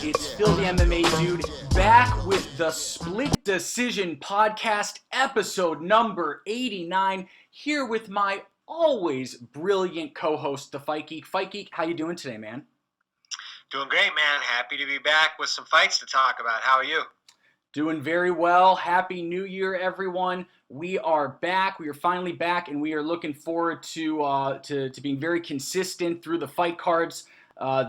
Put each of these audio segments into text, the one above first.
It's Phil the MMA Dude, back with the Split Decision Podcast, episode number 89, here with my always brilliant co-host, the Fight Geek. Fight Geek, how you doing today, man? Doing great, man. Happy to be back with some fights to talk about. How are you? Doing very well. Happy New Year, everyone. We are back. We are finally back, and we are looking forward to being very consistent through the fight cards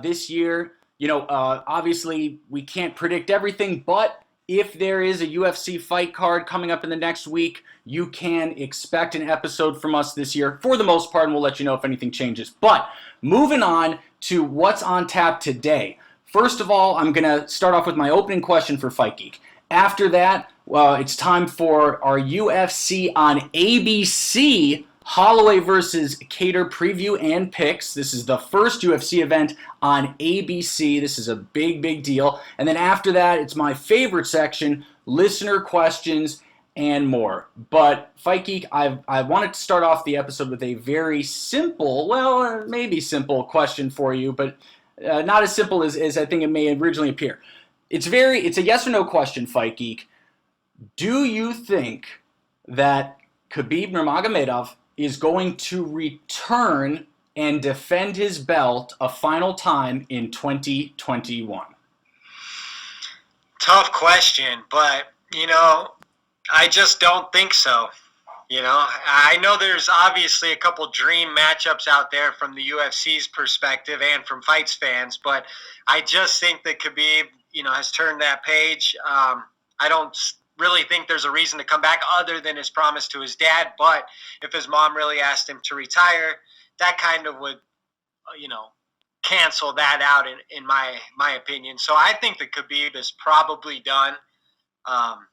this year. You know, obviously, we can't predict everything, but if there is a UFC fight card coming up in the next week, you can expect an episode from us this year for the most part, and we'll let you know if anything changes. But moving on to what's on tap today. First of all, I'm going to start off with my opening question for Fight Geek. After that, it's time for our UFC on ABC Holloway versus Keator preview and picks. This is the first UFC event on ABC. This is a big, big deal. And then after that, it's my favorite section, listener questions and more. But Fight Geek, I wanted to start off the episode with a very simple, well, maybe simple question for you, but not as simple as I think it may originally appear. It's a yes or no question, Fight Geek. Do you think that Khabib Nurmagomedov is going to return and defend his belt a final time in 2021? Tough question, but, I just don't think so. I know there's obviously a couple dream matchups out there from the UFC's perspective and from Fights fans, but I just think that Khabib, has turned that page. I don't really think there's a reason to come back other than his promise to his dad, but if his mom really asked him to retire, that kind of would, cancel that out in my opinion. So I think that Khabib is probably done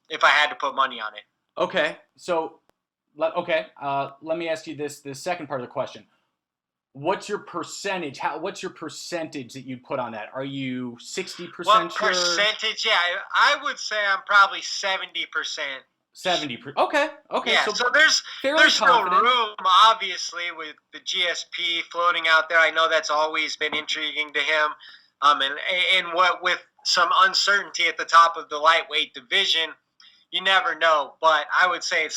if I had to put money on it. Okay, so let me ask you the second part of the question. What's your percentage? What's your percentage that you'd put on that? Are you 60% sure? Percentage? Yeah, I would say I'm probably 70%. 70%. Okay. Yeah, so there's still room, obviously, with the GSP floating out there. I know that's always been intriguing to him. And what with some uncertainty at the top of the lightweight division, you never know. But I would say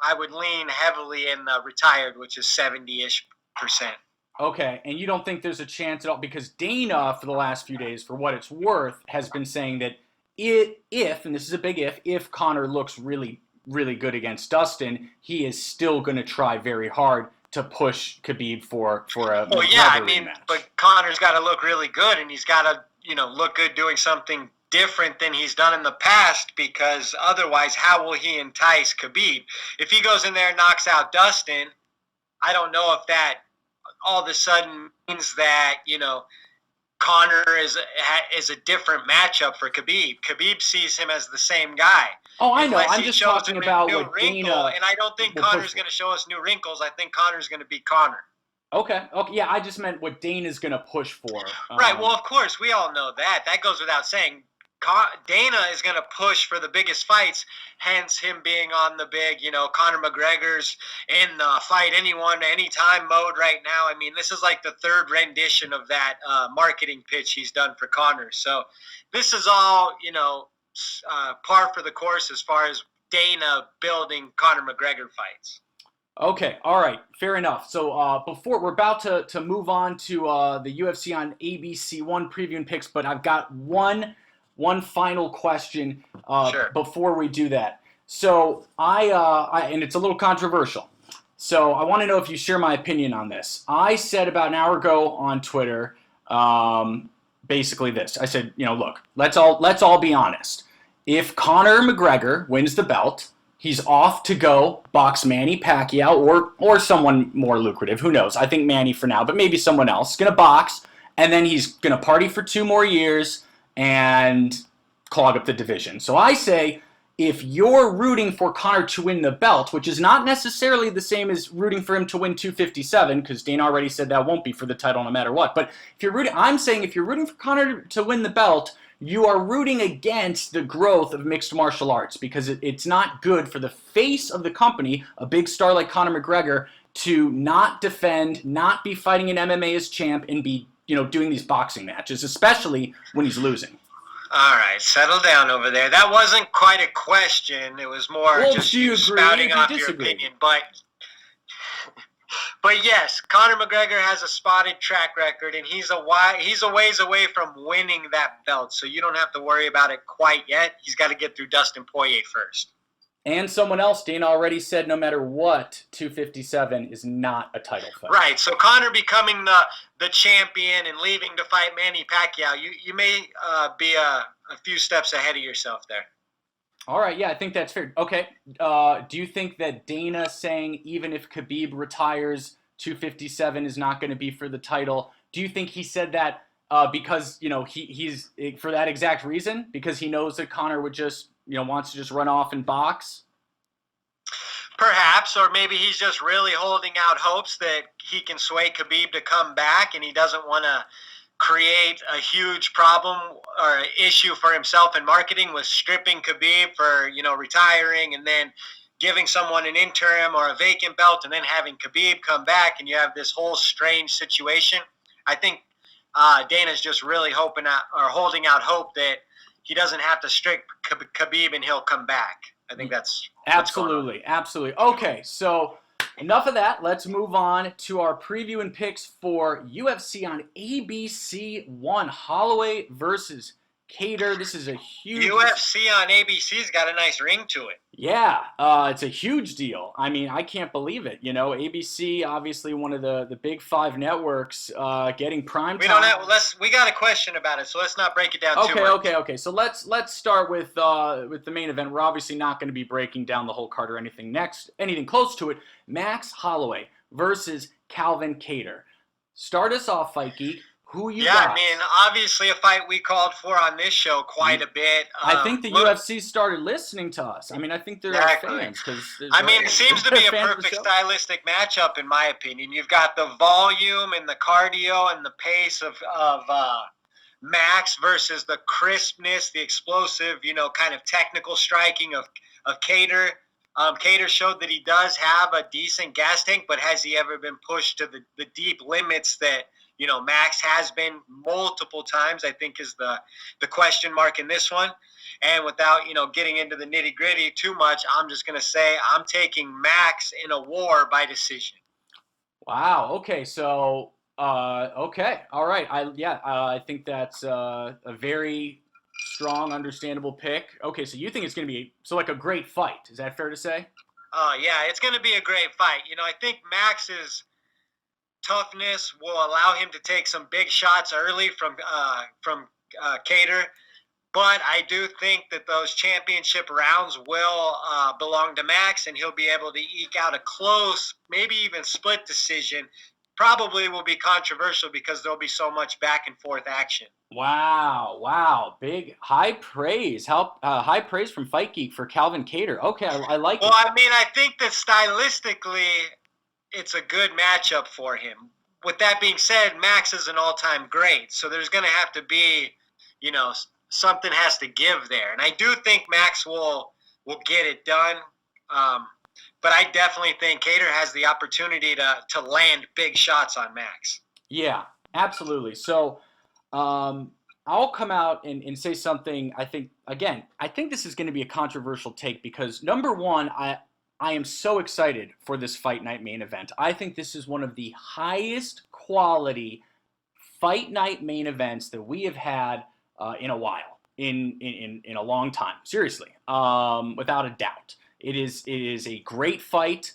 I would lean heavily in the retired, which is 70-ish%. Okay, and you don't think there's a chance at all, because Dana, for the last few days, for what it's worth, has been saying that if, and this is a big if Conor looks really, really good against Dustin, he is still going to try very hard to push Khabib for a rematch. But Conor's got to look really good, and he's got to, look good doing something different than he's done in the past, because otherwise, how will he entice Khabib? If he goes in there and knocks out Dustin, I don't know if that all of a sudden means that, Conor is a different matchup for Khabib. Khabib sees him as the same guy. Oh, I know. I'm just talking about what Dana... And I don't think Conor's going to show us new wrinkles. I think Conor's going to be Conor. Okay. Yeah, I just meant what Dana's going to push for. Right. Well, of course, we all know that. That goes without saying. Dana is going to push for the biggest fights, hence him being on the big, Conor McGregor's in fight anyone, anytime mode right now. I mean, this is like the third rendition of that marketing pitch he's done for Conor. So this is all, par for the course as far as Dana building Conor McGregor fights. Okay, all right, fair enough. So before we're about to move on to the UFC on ABC1 preview and picks, but I've got one final question before we do that. So I and it's a little controversial. So I want to know if you share my opinion on this. I said about an hour ago on Twitter, basically this. I said, look, let's all be honest. If Conor McGregor wins the belt, he's off to go box Manny Pacquiao or someone more lucrative. Who knows? I think Manny for now, but maybe someone else. He's going to box, and then he's going to party for 2 more years and clog up the division. So I say, if you're rooting for Conor to win the belt, which is not necessarily the same as rooting for him to win 257, because Dana already said that won't be for the title no matter what. But I'm saying if you're rooting for Conor to win the belt, you are rooting against the growth of mixed martial arts, because it's not good for the face of the company, a big star like Conor McGregor, to not defend, not be fighting in MMA as champ, and be doing these boxing matches, especially when he's losing. All right, settle down over there. That wasn't quite a question. It was more Well, just do you you agree spouting or do you off your disagree? opinion. But yes, Conor McGregor has a spotted track record, and he's a ways away from winning that belt. So you don't have to worry about it quite yet. He's got to get through Dustin Poirier first. And someone else, Dana already said no matter what, 257 is not a title fight. Right. So Conor becoming the champion and leaving to fight Manny Pacquiao, you may be a few steps ahead of yourself there. All right, yeah, I think that's fair. Okay, do you think that Dana saying even if Khabib retires, 257 is not going to be for the title? Do you think he said that because he's for that exact reason? Because he knows that Conor would just wants to just run off and box? Perhaps, or maybe he's just really holding out hopes that he can sway Khabib to come back, and he doesn't want to create a huge problem or issue for himself in marketing with stripping Khabib for retiring and then giving someone an interim or a vacant belt and then having Khabib come back, and you have this whole strange situation. I think Dana's just really holding out hope that he doesn't have to strip Khabib and he'll come back. I think that's absolutely. Okay, so enough of that. Let's move on to our preview and picks for UFC on ABC 1. Holloway versus Keator. This is a huge... UFC on ABC's got a nice ring to it. Yeah, it's a huge deal. I mean, I can't believe it. ABC, obviously one of the big five networks, getting prime time. We got a question about it, so let's not break it down too much. Okay. So let's start with the main event. We're obviously not going to be breaking down the whole card or anything close to it. Max Holloway versus Calvin Keator. Start us off, Fight Geek. Who you got? I mean, obviously a fight we called for on this show quite a bit. I think the UFC started listening to us. I mean, I think they're fans. It seems to be a perfect stylistic matchup, in my opinion. You've got the volume and the cardio and the pace of Max versus the crispness, the explosive, kind of technical striking of Keator. Keator showed that he does have a decent gas tank, but has he ever been pushed to the deep limits that Max has been multiple times, I think is the question mark in this one. And without, getting into the nitty gritty too much, I'm just going to say I'm taking Max in a war by decision. Wow. Okay. So, okay. All right. I think that's a very strong, understandable pick. Okay. So you think it's going to be like a great fight. Is that fair to say? Yeah, it's going to be a great fight. I think Max's toughness will allow him to take some big shots early from Keator, but I do think that those championship rounds will belong to Max, and he'll be able to eke out a close, maybe even split decision. Probably will be controversial because there'll be so much back and forth action. Wow. Big high praise. High praise from Fight Geek for Calvin Keator. Okay, I like it. Well, I mean, I think that stylistically it's a good matchup for him. With that being said, Max is an all-time great, so there's going to have to be, something has to give there. And I do think Max will get it done, but I definitely think Keator has the opportunity to land big shots on Max. Yeah, absolutely. So I'll come out and say something. I think this is going to be a controversial take because, number one, I am so excited for this Fight Night main event. I think this is one of the highest quality Fight Night main events that we have had in a while, in a long time. Seriously, without a doubt. It is a great fight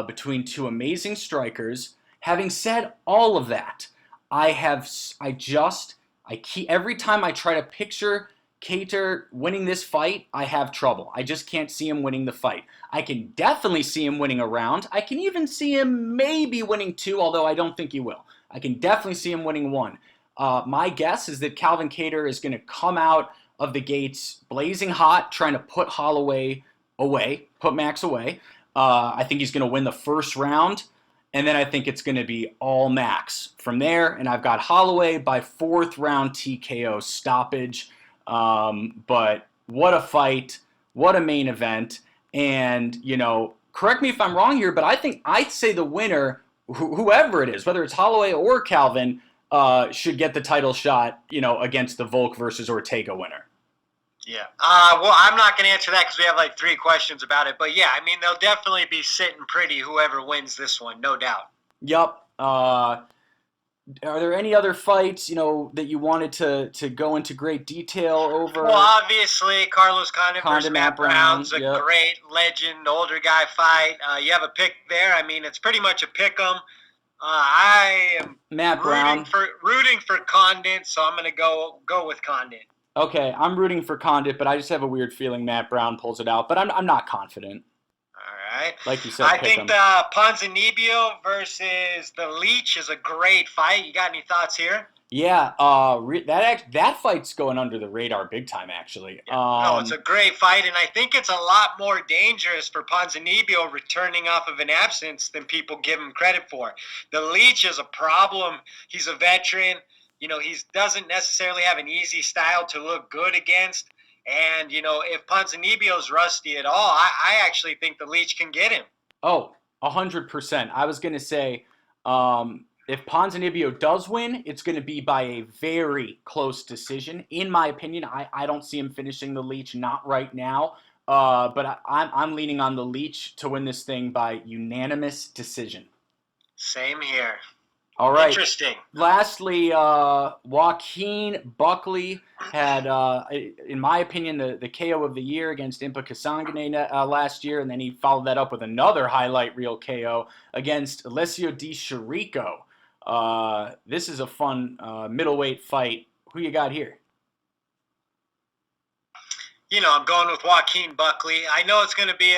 between two amazing strikers. Having said all of that, every time I try to picture Keator winning this fight, I have trouble. I just can't see him winning the fight. I can definitely see him winning a round. I can even see him maybe winning 2, although I don't think he will. I can definitely see him winning 1. My guess is that Calvin Keator is going to come out of the gates blazing hot, trying to put Holloway away, put Max away. I think he's going to win the first round, and then I think it's going to be all Max from there. And I've got Holloway by 4th round TKO stoppage. But what a fight, what a main event. And, correct me if I'm wrong here, but I'd say the winner, whoever it is, whether it's Holloway or Calvin, should get the title shot, against the Volk versus Ortega winner. Yeah. Well, I'm not going to answer that because we have like 3 questions about it. But yeah, I mean, they'll definitely be sitting pretty whoever wins this one, no doubt. Yup. Are there any other fights, that you wanted to go into great detail over? Well, obviously, Carlos Condit versus Matt Brown's a yep. great legend, older guy fight. You have a pick there. I mean, it's pretty much a pick 'em. I am Matt Brown. rooting for Condit, so I'm going to go with Condit. Okay, I'm rooting for Condit, but I just have a weird feeling Matt Brown pulls it out. But I'm not confident. All right. Like you said, I think the Ponzinibbio versus the Leech is a great fight. You got any thoughts here? Yeah, that fight's going under the radar big time, actually. No, it's a great fight, and I think it's a lot more dangerous for Ponzinibbio returning off of an absence than people give him credit for. The Leech is a problem. He's a veteran. He doesn't necessarily have an easy style to look good against. And, if Ponzinibbio's rusty at all, I actually think the Leech can get him. Oh, 100%. I was going to say, if Ponzinibbio does win, it's going to be by a very close decision. In my opinion, I don't see him finishing the Leech, not right now. But I'm leaning on the Leech to win this thing by unanimous decision. Same here. All right. Interesting. Lastly, Joaquin Buckley had, in my opinion, the KO of the year against Impa Kasanganay last year, and then he followed that up with another highlight reel KO against Alessio Di Chirico. This is a fun middleweight fight. Who you got here? I'm going with Joaquin Buckley. I know it's going to be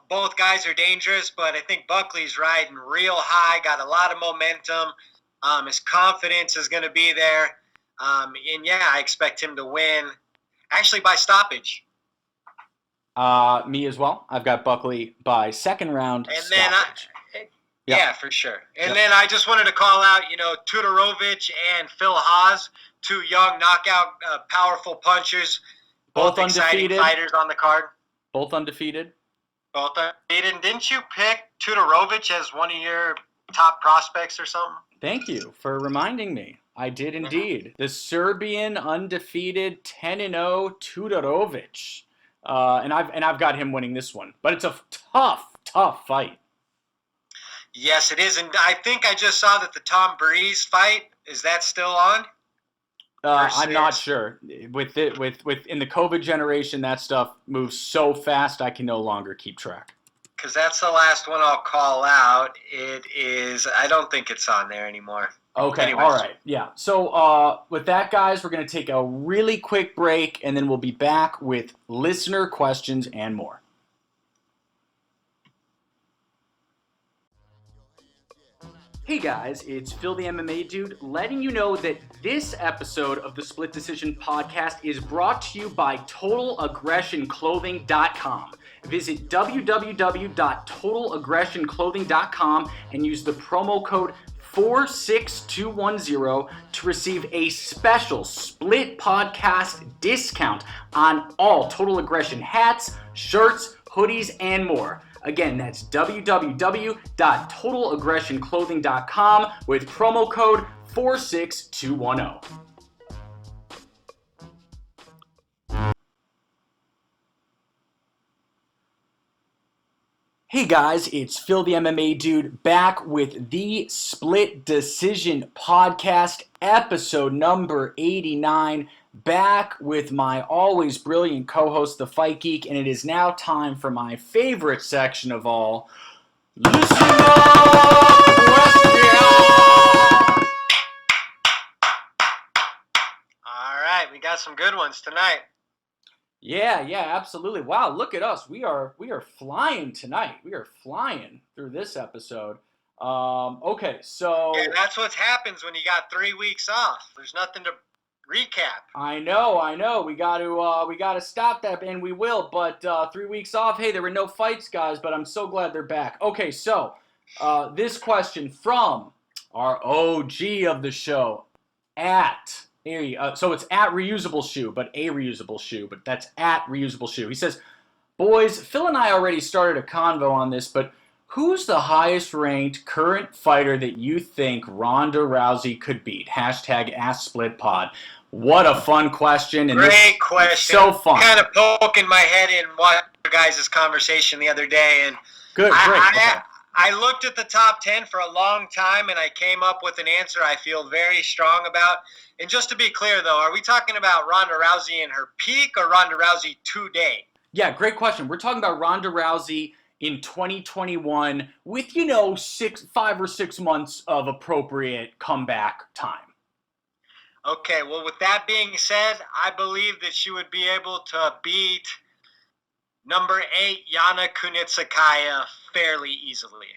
both guys are dangerous, but I think Buckley's riding real high, got a lot of momentum. His confidence is going to be there. And yeah, I expect him to win, actually by stoppage. Me as well. I've got Buckley by second round stoppage. Yeah, for sure. And then I just wanted to call out, Tudorovich and Phil Haas, 2 young knockout, powerful punchers. Both exciting fighters on the card. Both undefeated. Both undefeated. Didn't you pick Tudorovich as one of your top prospects or something? Thank you for reminding me. I did indeed. The Serbian undefeated 10-0 Tudorovich. And I've got him winning this one. But it's a tough fight. Yes, it is. And I think I just saw that the Tom Breeze fight, is that still on? I'm not sure. With in the COVID generation, that stuff moves so fast I can no longer keep track. Because that's the last one I'll call out. It is. I don't think it's on there anymore. Okay. Anyways. All right. Yeah. So with that, guys, we're going to take a really quick break, and then we'll be back with listener questions and more. Hey guys, it's Phil the MMA Dude letting you know that this episode of the Split Decision Podcast is brought to you by TotalAggressionClothing.com. Visit www.TotalAggressionClothing.com and use the promo code 46210 to receive a special Split Podcast discount on all Total Aggression hats, shirts, hoodies, and more. Again, that's www.TotalAggressionClothing.com with promo code 46210. Hey guys, it's Phil the MMA Dude back with the Split Decision Podcast, episode number 89. Back with my always brilliant co-host, the Fight Geek, and it is now time for my favorite section of all, Listener Questions! All right, we got some good ones tonight. Yeah, absolutely. Wow, look at us. We are flying tonight. We are flying through this episode. Okay, so... Yeah, that's what happens when you got 3 weeks off. There's nothing to recap. I know. We got to stop that, and we will. But 3 weeks off. Hey, there were no fights, guys, but I'm so glad they're back. Okay, so this question from our OG of the show so it's at Reusable Shoe, but a Reusable Shoe, but that's at Reusable Shoe. He says, "Boys, Phil and I already started a convo on this, but Who's the highest ranked current fighter that you think Ronda Rousey could beat? Hashtag AskSplitPod. What a fun question. And Great question. So fun. Kind of poking my head in what your guys' conversation the other day. And Good, great. I looked at the top 10 for a long time, and I came up with an answer I feel very strong about. And just to be clear, though, are we talking about Ronda Rousey in her peak or Ronda Rousey today? Yeah, great question. We're talking about Ronda Rousey in 2021 with, 5 or 6 months of appropriate comeback time. Okay, well, with that being said, I believe that she would be able to beat number 8, Yana Kunitskaya, fairly easily.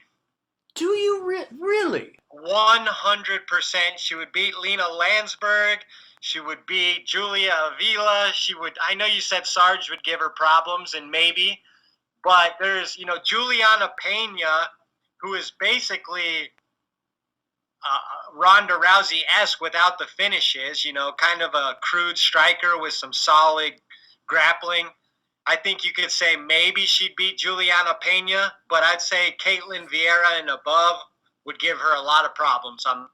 Do you really? 100%. She would beat Lena Landsberg. She would beat Julia Avila. I know you said Sarge would give her problems, and maybe. But there's, Juliana Pena, who is basically Ronda Rousey-esque without the finishes, kind of a crude striker with some solid grappling. I think you could say maybe she'd beat Juliana Pena, but I'd say Caitlin Vieira and above would give her a lot of problems on.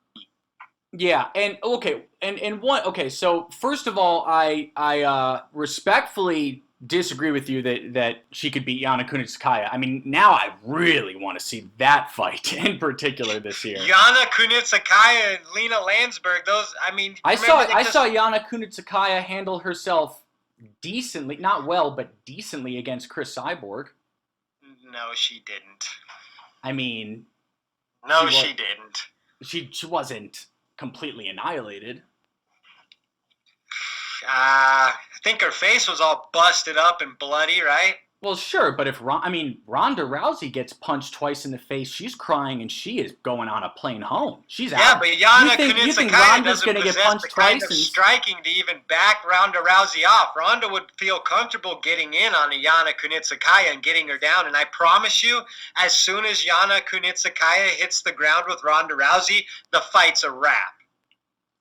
Yeah, and okay, so first of all, I respectfully disagree with you that she could beat Yana Kunitskaya. I mean, now I really want to see that fight in particular this year. Yana Kunitskaya and Lena Landsberg, I saw Yana Kunitskaya handle herself decently, not well, but decently against Chris Cyborg. No, she didn't. I mean, no, she didn't. She wasn't completely annihilated. I think her face was all busted up and bloody, right? Well, sure, but Ronda Rousey gets punched twice in the face, she's crying and she is going on a plane home. She's out. Yeah, but Yana Kunitskaya doesn't gonna get possess punched the twice kind of striking to even back Ronda Rousey off. Ronda would feel comfortable getting in on a Yana Kunitskaya and getting her down, and I promise you, as soon as Yana Kunitskaya hits the ground with Ronda Rousey, the fight's a wrap.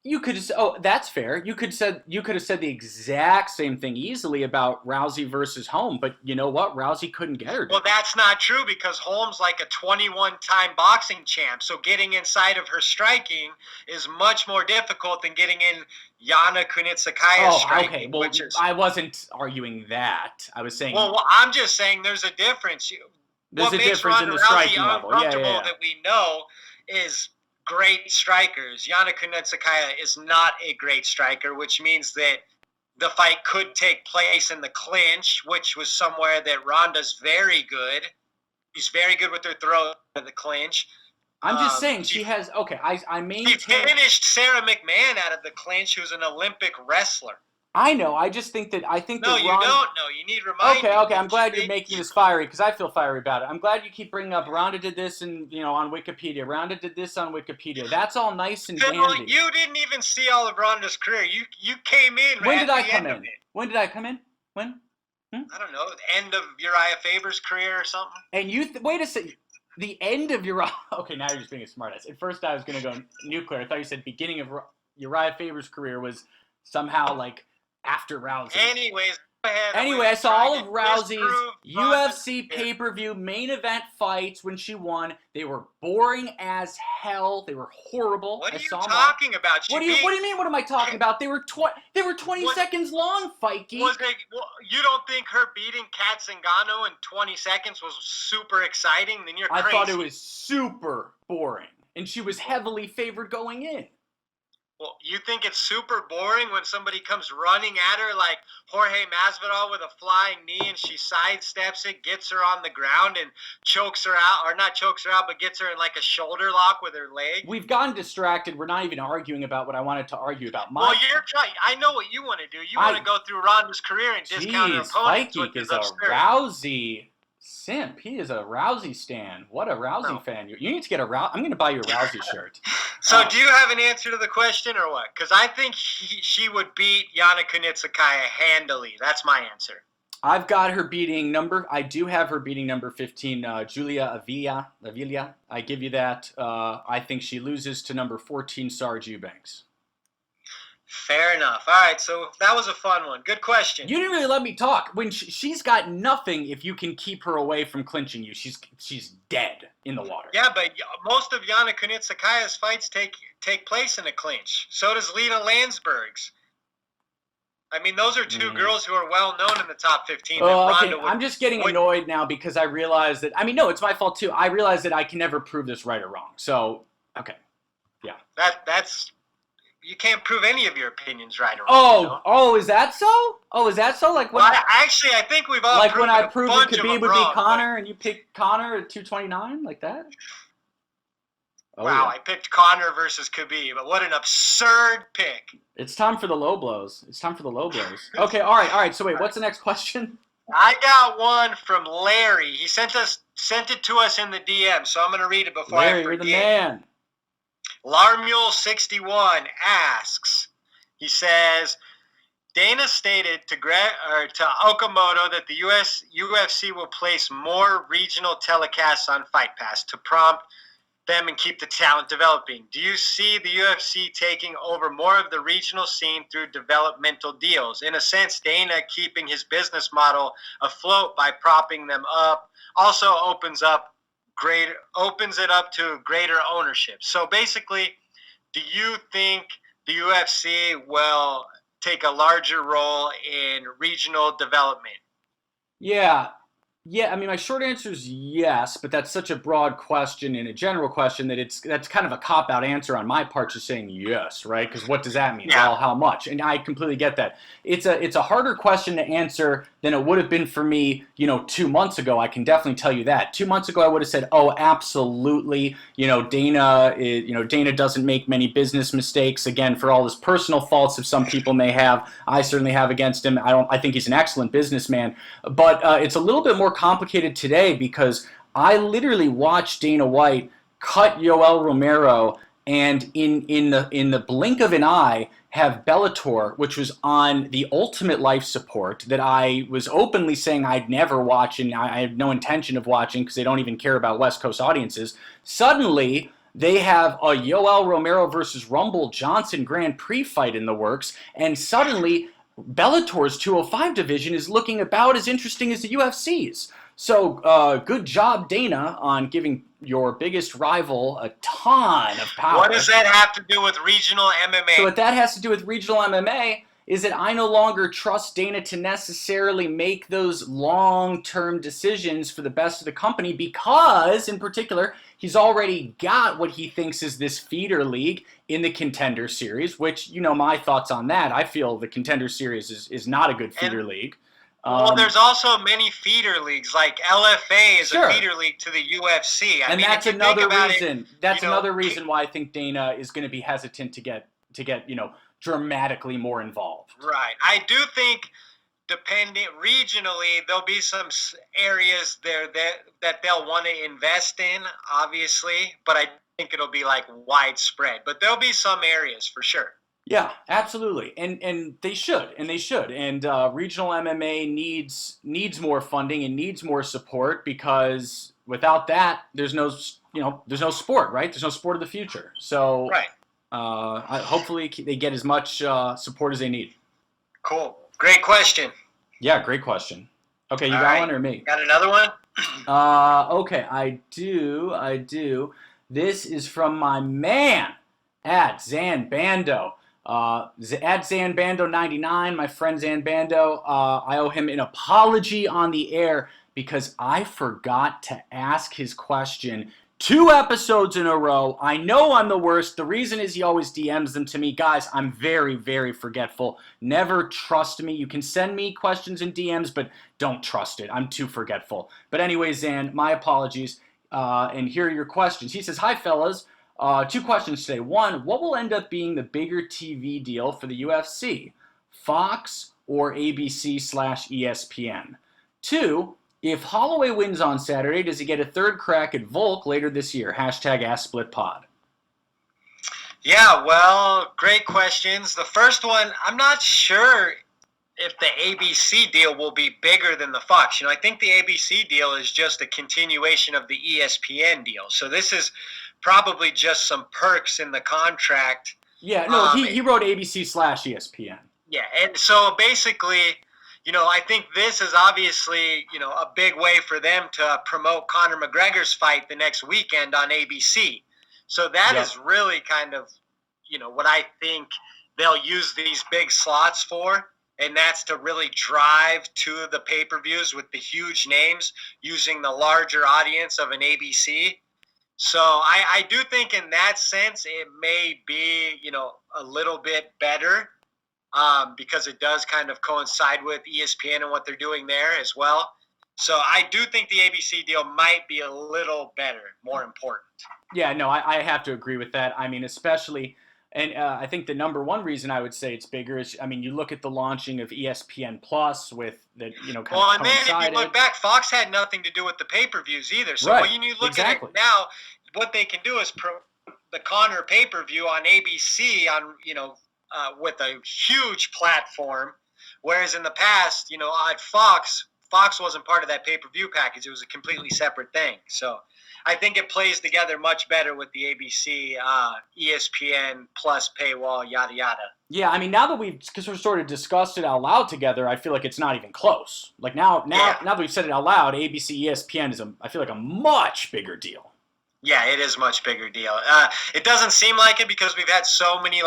You could that's fair. You could have said the exact same thing easily about Rousey versus Holm, but you know what? Rousey couldn't get her. Well, that's not true because Holm's like a 21-time boxing champ, so getting inside of her striking is much more difficult than getting in Yana Kunitskaya's striking. Okay. Well, I wasn't arguing that. I was saying. Well, I'm just saying there's a difference. There's a difference in the striking level. Yeah. That we know is great strikers. Yana Kunitskaya is not a great striker, which means that the fight could take place in the clinch, which was somewhere that Ronda's very good. She's very good with her throw in the clinch. I'm just saying she has. Okay, I maintain. She finished Sarah McMahon out of the clinch, who's an Olympic wrestler. I know. I just think that. No, you don't know. You need reminding. Okay. I'm glad you're making this fiery because I feel fiery about it. I'm glad you keep bringing up Ronda did this and on Wikipedia. Ronda did this on Wikipedia. That's all nice and dandy. You didn't even see all of Ronda's career. You came in. When did I come in? When did I come in? When? I don't know. The end of Uriah Faber's career or something. And you wait a second. The end of Uriah. Okay, now you're just being a smartass. At first, I was going to go nuclear. I thought you said beginning of Uriah Faber's career was somehow like after Rousey. Anyway, I saw all of Rousey's UFC pay-per-view main event fights when she won. They were boring as hell. They were horrible. What are you talking about? What do you mean? What am I talking about? They were 20 seconds long, fight geek. You don't think her beating Kat Zingano in 20 seconds was super exciting? Then you're crazy. I thought it was super boring, and she was heavily favored going in. Well, you think it's super boring when somebody comes running at her like Jorge Masvidal with a flying knee and she sidesteps it, gets her on the ground and chokes her out, or not chokes her out, but gets her in like a shoulder lock with her leg? We've gotten distracted. We're not even arguing about what I wanted to argue about. You're trying. I know what you want to do. You want to go through Ronda's career and discount her opponents. Fight Geek is a Rousey simp. He is a Rousey stan. What a Rousey fan. You need to get I'm going to buy you a Rousey shirt. So do you have an answer to the question or what? Because I think she would beat Yana Kunitskaya handily. That's my answer. I've got her beating number. I do have her beating number 15, Julia Avila. I give you that. I think she loses to number 14, Sarge Eubanks. Fair enough. All right, so that was a fun one. Good question. You didn't really let me talk. When she's got nothing if you can keep her away from clinching you. She's dead in the water. Yeah, but most of Yana Kunitsakaya's fights take place in a clinch. So does Lita Landsberg's. I mean, those are two girls who are well known in the top 15. Oh, okay. I'm just getting annoyed now because I realize that. I mean, no, it's my fault too. I realize that I can never prove this right or wrong. So, okay, yeah. That's you can't prove any of your opinions right or wrong. Oh, is that so? Oh, is that so? Like when I think we've all like when I proved that Khabib would wrong, be Conor and you picked Conor at 229, like that. Oh, wow, yeah. I picked Conor versus Khabib, but what an absurd pick. It's time for the low blows. Okay, all right. So wait, what's the next question? I got one from Larry. He sent it to us in the DM, so I'm going to read it before Larry, I forget. you're the man. Larmule61 asks, he says, Dana stated to Okamoto that the UFC will place more regional telecasts on Fight Pass to prompt them and keep the talent developing. Do you see the UFC taking over more of the regional scene through developmental deals? In a sense, Dana keeping his business model afloat by propping them up also opens it up to greater ownership. So basically, do you think the UFC will take a larger role in regional development? Yeah, I mean, my short answer is yes, but that's such a broad question and a general question that that's kind of a cop-out answer on my part, just saying yes, right? Because what does that mean? Yeah. Well, how much? And I completely get that. It's a harder question to answer than it would have been for me, 2 months ago. I can definitely tell you that. 2 months ago, I would have said, oh, absolutely. Dana doesn't make many business mistakes. Again, for all his personal faults that some people may have, I certainly have against him. I think he's an excellent businessman, but it's a little bit more complicated today because I literally watched Dana White cut Yoel Romero and in the blink of an eye have Bellator, which was on the ultimate life support that I was openly saying I'd never watch and I have no intention of watching because they don't even care about West Coast audiences. Suddenly, they have a Yoel Romero versus Rumble Johnson Grand Prix fight in the works, and suddenly Bellator's 205 division is looking about as interesting as the UFC's. So good job, Dana, on giving your biggest rival a ton of power. What does that have to do with regional MMA? So what that has to do with regional MMA is that I no longer trust Dana to necessarily make those long-term decisions for the best of the company because, in particular, he's already got what he thinks is this feeder league in the Contender Series, which, my thoughts on that. I feel the Contender Series is not a good feeder league. Well, there's also many feeder leagues, like LFA is a feeder league to the UFC. And that's another reason. That's another reason why I think Dana is going to be hesitant to get dramatically more involved. Right. I do think, depending regionally, there'll be some areas there that they'll want to invest in, obviously, but I think it'll be like widespread. But there'll be some areas for sure. Yeah, absolutely, and they should, and regional MMA needs more funding and needs more support because without that, there's no sport, right? There's no sport of the future. So, right. Hopefully they get as much support as they need. Cool, great question. Yeah, great question. Okay, you got one or me? Got another one? Okay, I do. This is from my man at Zan Bando. At Zanbando99, my friend Zanbando, I owe him an apology on the air because I forgot to ask his question 2 episodes in a row. I know I'm the worst. The reason is he always DMs them to me. Guys, I'm very, very forgetful. Never trust me. You can send me questions in DMs, but don't trust it. I'm too forgetful. But anyway, Zan, my apologies. And here are your questions. He says, hi, fellas. 2 questions today. 1, what will end up being the bigger TV deal for the UFC? Fox or ABC/ESPN? 2, if Holloway wins on Saturday, does he get a 3rd crack at Volk later this year? #AskSplitPod. Yeah, well, great questions. The first one, I'm not sure if the ABC deal will be bigger than the Fox. I think the ABC deal is just a continuation of the ESPN deal. So this is probably just some perks in the contract Yeah, no, he wrote ABC/ESPN. Yeah, and so basically, I think this is obviously, a big way for them to promote Conor McGregor's fight the next weekend on ABC. So that is really kind of, what I think they'll use these big slots for, and that's to really drive to the pay-per-views with the huge names using the larger audience of an ABC. So I do think in that sense it may be, a little bit better. Because it does kind of coincide with ESPN and what they're doing there as well. So I do think the ABC deal might be a little better, more important. Yeah, no, I have to agree with that. I mean, especially, and I think the number one reason I would say it's bigger is, I mean, you look at the launching of ESPN Plus with the, kind of Well, and then coincided. if you look back, Fox had nothing to do with the pay-per-views either. So when you look at it now, what they can do is the Conor pay-per-view on ABC on, with a huge platform, whereas in the past, at Fox wasn't part of that pay-per-view package. It was a completely separate thing. So I think it plays together much better with the ABC, ESPN Plus paywall, yada, yada. Yeah, I mean, now that we've sort of discussed it out loud together, I feel like it's not even close. Like now that we've said it out loud, ABC, ESPN is, I feel like, a much bigger deal. Yeah, it is a much bigger deal. It doesn't seem like it because we've had so many,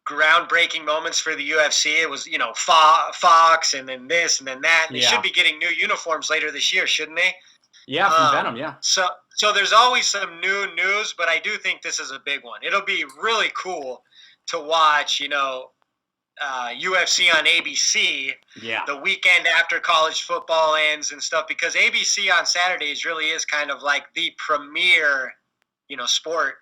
groundbreaking moments for the UFC. It was, Fox and then this and then that. They should be getting new uniforms later this year, shouldn't they? Yeah, from Venom, yeah. So there's always some new news, but I do think this is a big one. It'll be really cool to watch, UFC on ABC the weekend after college football ends and stuff, because ABC on Saturdays really is kind of like the premier,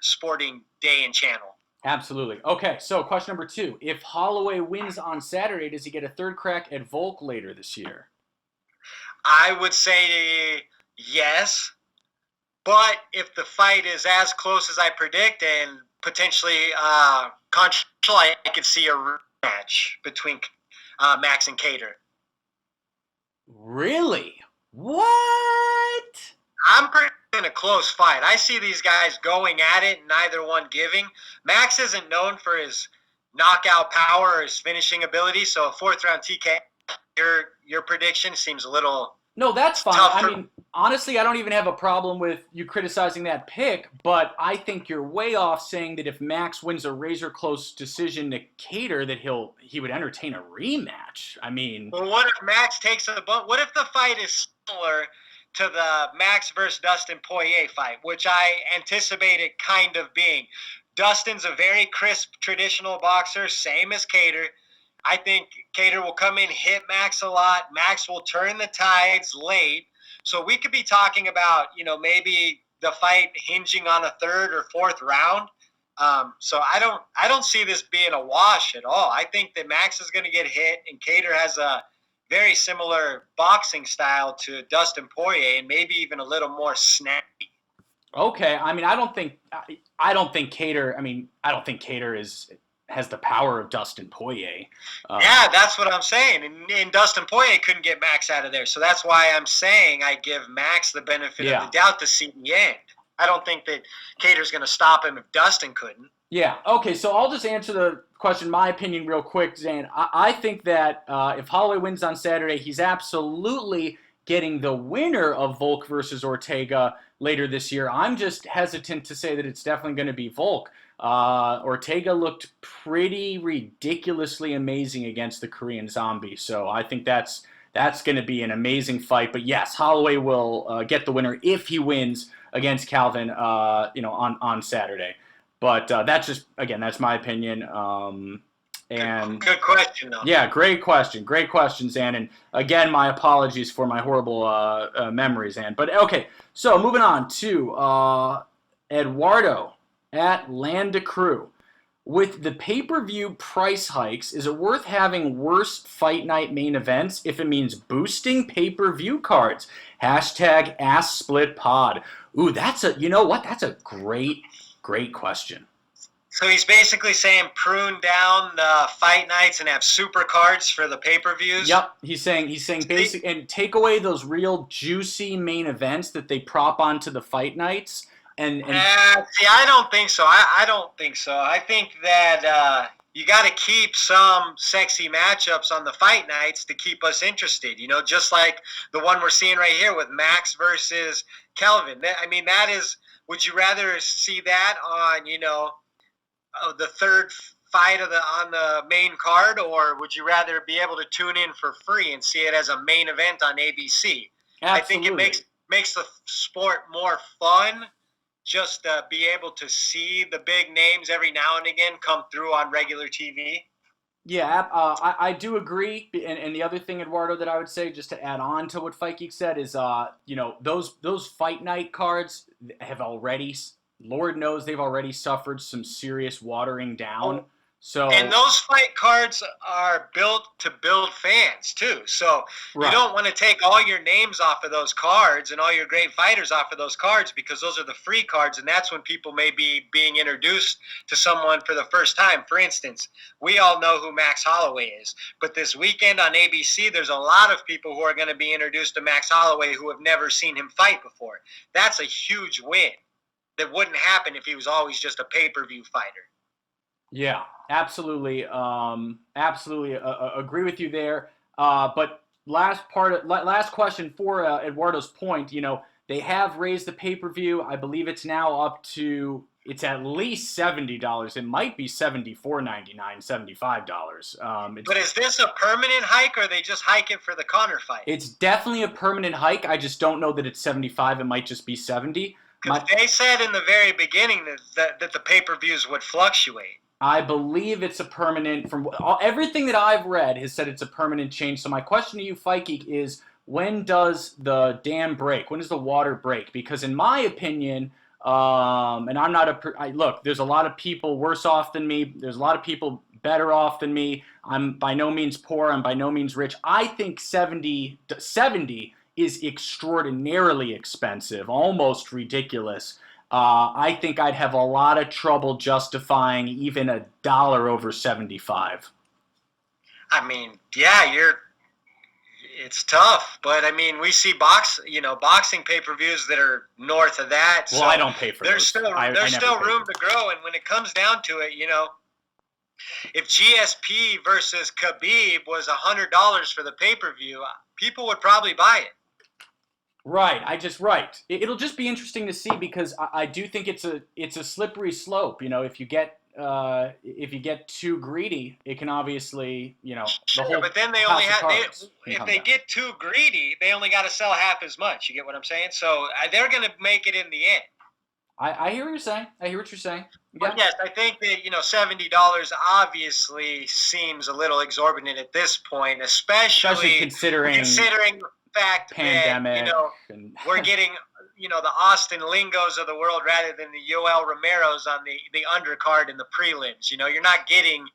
sporting day and channel. Absolutely. Okay, so question number 2. If Holloway wins on Saturday, does he get a third crack at Volk later this year? I would say yes, but if the fight is as close as I predict and potentially controversial, I could see a rematch between Max and Keator. Really? What? I'm pretty in a close fight. I see these guys going at it, neither one giving. Max isn't known for his knockout power or his finishing ability, so a 4th round TK, your prediction seems a little... No, that's fine. I mean, honestly, I don't even have a problem with you criticizing that pick, but I think you're way off saying that if Max wins a razor-close decision to Keator, that he would entertain a rematch. I mean... Well, what if Max takes a bump? What if the fight is similar to the Max versus Dustin Poirier fight, which I anticipate it kind of being? Dustin's a very crisp, traditional boxer, same as Keator. I think Keator will come in, hit Max a lot. Max will turn the tides late. So we could be talking about, maybe the fight hinging on a 3rd or 4th round. So I don't see this being a wash at all. I think that Max is going to get hit, and Keator has a very similar boxing style to Dustin Poirier, and maybe even a little more snappy. Okay, I mean, I don't think Keator has the power of Dustin Poirier. Yeah, that's what I'm saying. And Dustin Poirier couldn't get Max out of there. So that's why I'm saying I give Max the benefit of the doubt to see the end. I don't think that Keator's going to stop him if Dustin couldn't. Yeah, okay, so I'll just answer the question, my opinion, real quick, Zane. I think that if Holloway wins on Saturday, he's absolutely getting the winner of Volk versus Ortega later this year. I'm just hesitant to say that it's definitely going to be Volk. Ortega looked pretty ridiculously amazing against the Korean Zombie, so I think that's going to be an amazing fight. But yes, Holloway will get the winner if he wins against Calvin, on Saturday. But that's my opinion. And good question, though. Yeah, great question, Zan. And again, my apologies for my horrible memories, Zan. But okay, so moving on to Eduardo at Landa Crew. With the pay-per-view price hikes, is it worth having worse fight night main events if it means boosting pay-per-view cards? #AskSplitPod. Ooh, that's a great question. So he's basically saying prune down the fight nights and have super cards for the pay-per-views? Yep, he's saying and take away those real juicy main events that they prop onto the fight nights See, I don't think so. I don't think so. I think that you got to keep some sexy matchups on the fight nights to keep us interested. You know, just like the one we're seeing right here with Max versus Calvin. I mean, that is. Would you rather see that on the third fight on the main card, or would you rather be able to tune in for free and see it as a main event on ABC? Absolutely. I think it makes the sport more fun. Just be able to see the big names every now and again come through on regular TV. Yeah, I do agree. And the other thing, Eduardo, that I would say, just to add on to what Fight Geek said, is those fight night cards have already, Lord knows, they've already suffered some serious watering down. And those fight cards are built to build fans too. So you don't want to take all your names off of those cards and all your great fighters off of those cards, because those are the free cards, and that's when people may be being introduced to someone for the first time. For instance, we all know who Max Holloway is, but this weekend on ABC, there's a lot of people who are going to be introduced to Max Holloway who have never seen him fight before. That's a huge win that wouldn't happen if he was always just a pay-per-view fighter. Yeah, absolutely. Absolutely agree with you there. But last question for Eduardo's point, they have raised the pay-per-view. I believe it's now up to, it's at least $70. It might be $74.99, $75. But is this a permanent hike, or are they just hiking for the Conor fight? It's definitely a permanent hike. I just don't know that it's 75. It might just be 70. Because they said in the very beginning that the pay-per-views would fluctuate. I believe it's a permanent, from everything that I've read has said it's a permanent change. So my question to you, Fight Geek, is when does the dam break? When does the water break? Because in my opinion, and I'm not look, there's a lot of people worse off than me. There's a lot of people better off than me. I'm by no means poor. I'm by no means rich. I think 70 is extraordinarily expensive, almost ridiculous. I think I'd have a lot of trouble justifying even $1 over 75. I mean, yeah, it's tough, but I mean, we see boxing pay-per-views that are north of that. Well, so I don't pay for those. There's still room to grow, and when it comes down to it, if GSP versus Khabib was $100 for the pay-per-view, people would probably buy it. Right, It'll just be interesting to see, because I do think it's a slippery slope. If you get too greedy, it can obviously Sure, but then they only if they get too greedy, they only got to sell half as much. You get what I'm saying? So they're going to make it in the end. I hear what you're saying. Yeah. But yes, I think that $70 obviously seems a little exorbitant at this point, especially considering fact pandemic that we're getting the Austin Lingos of the world rather than the Yoel Romeros on the undercard and the prelims. You're not getting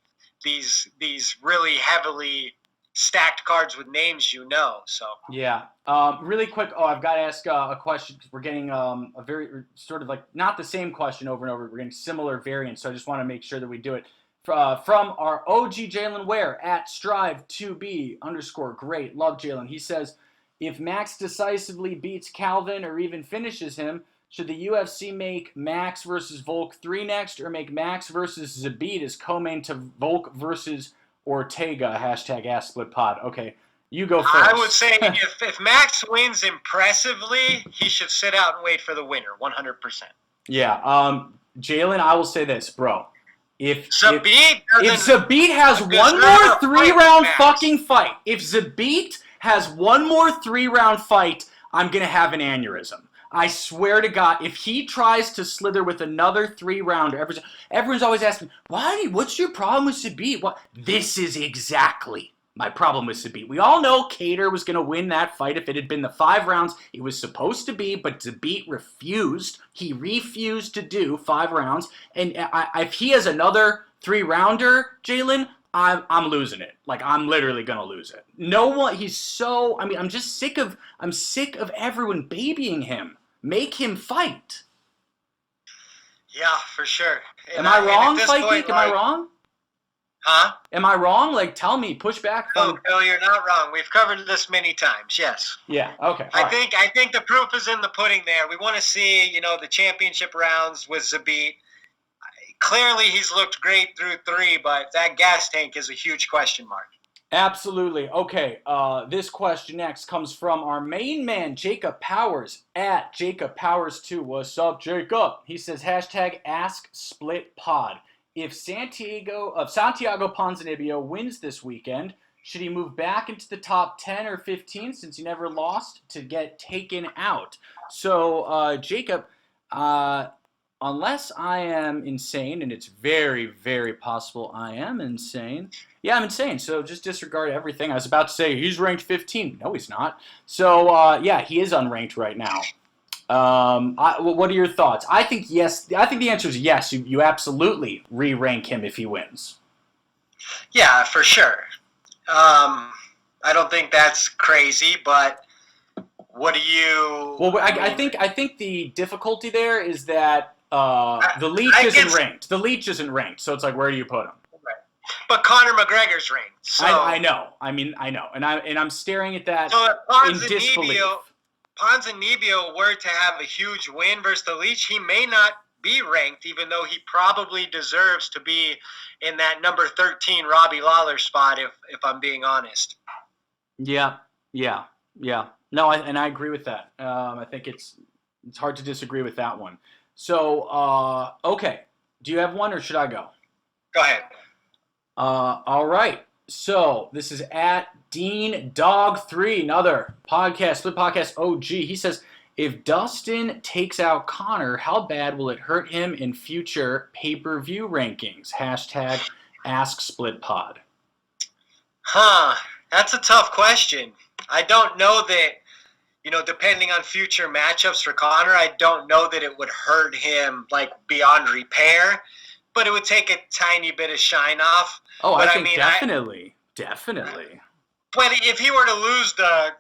these really heavily stacked cards with names. So yeah. Really quick. I've got to ask a question, because we're getting a very sort of like not the same question over and over. We're getting similar variants, so I just want to make sure that we do it. From our OG Jalen Ware at Strive2B_ great. Love Jalen. He says, if Max decisively beats Calvin or even finishes him, should the UFC make Max versus Volk 3 next, or make Max versus Zabit as co-main to Volk versus Ortega? #AskSplitPod. Okay, you go first. I would say if Max wins impressively, he should sit out and wait for the winner, 100%. Yeah, Jalen, I will say this, bro. If Zabit has one more 3-round fucking fight, if Zabit has one more 3-round fight, I'm going to have an aneurysm. I swear to God, if he tries to slither with another 3-rounder, everyone's always asking, what's your problem with Zabit? This is exactly my problem with Zabit. We all know Keator was going to win that fight if it had been the 5 rounds it was supposed to be, but Zabit refused. He refused to do 5 rounds. And if he has another 3-rounder, Jalen, I'm losing it. Like, I'm literally gonna lose it. No one. He's so. I mean, I'm sick of everyone babying him. Make him fight. Yeah, for sure. Am I wrong, Fight Geek? Am I wrong? Huh? Am I wrong? Like, tell me, push back. No, Bill, you're not wrong. We've covered this many times. Yes. Yeah. Okay. I think the proof is in the pudding there. We want to see, the championship rounds with Zabit. Clearly, he's looked great through 3, but that gas tank is a huge question mark. Absolutely. Okay, this question next comes from our main man, Jacob Powers, at Jacob Powers2. What's up, Jacob? He says, #AskSplitPod. If Santiago Ponzinibbio wins this weekend, should he move back into the top 10 or 15 since he never lost to get taken out? So, Jacob, unless I am insane, and it's very, very possible I am insane. Yeah, I'm insane, so just disregard everything. I was about to say he's ranked 15. No, he's not. So, yeah, he is unranked right now. What are your thoughts? I think yes. I think the answer is yes. You absolutely re-rank him if he wins. Yeah, for sure. I don't think that's crazy, but what do you... Well, I think the difficulty there is that the leech isn't ranked. The leech isn't ranked, so it's like, where do you put him? But Conor McGregor's ranked. So I know. I mean, I know, and I'm staring at that so in disbelief. Ponzinibbio were to have a huge win versus the leech, he may not be ranked, even though he probably deserves to be in that number 13 Robbie Lawler spot. If I'm being honest. Yeah. No, I agree with that. I think it's hard to disagree with that one. So, okay. Do you have one, or should I go? Go ahead. All right. So this is at Dean Dog 3, another split podcast OG. He says, if Dustin takes out Conor, how bad will it hurt him in future pay-per-view rankings? #AskSplitPod. That's a tough question. I don't know that, depending on future matchups for Conor, I don't know that it would hurt him like beyond repair, but it would take a tiny bit of shine off. Oh, but I think definitely. But if he were to lose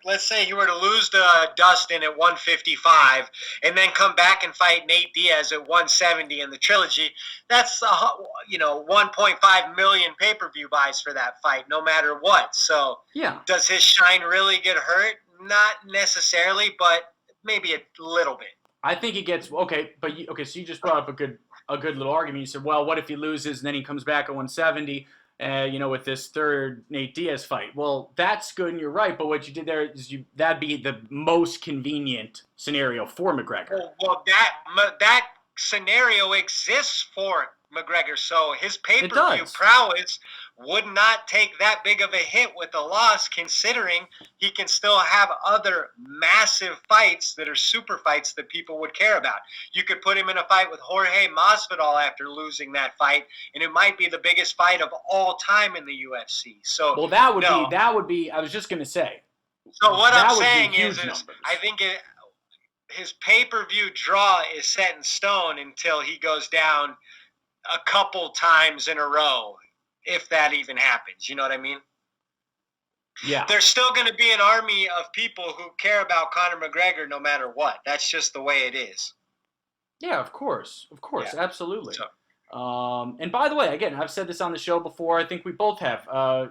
let's say he were to lose to Dustin at 155 and then come back and fight Nate Diaz at 170 in the trilogy, that's 1.5 million pay-per-view buys for that fight, no matter what. So yeah, does his shine really get hurt? Not necessarily, but maybe a little bit. I think he gets okay. So you just brought up a good little argument. You said, well, what if he loses and then he comes back at 170? With this third Nate Diaz fight. Well, that's good and you're right, but what you did there is that'd be the most convenient scenario for McGregor. Well, that scenario exists for McGregor, so his pay-per-view prowess would not take that big of a hit with the loss, considering he can still have other massive fights that are super fights that people would care about. You could put him in a fight with Jorge Masvidal after losing that fight, and it might be the biggest fight of all time in the UFC. So, well, that would be. I was just going to say. So what I'm saying is I think his pay-per-view draw is set in stone until he goes down a couple times in a row, if that even happens. You know what I mean? Yeah. There's still going to be an army of people who care about Conor McGregor no matter what. That's just the way it is. Yeah, of course. Yeah. Absolutely. So, and by the way, again, I've said this on the show before. I think we both have. I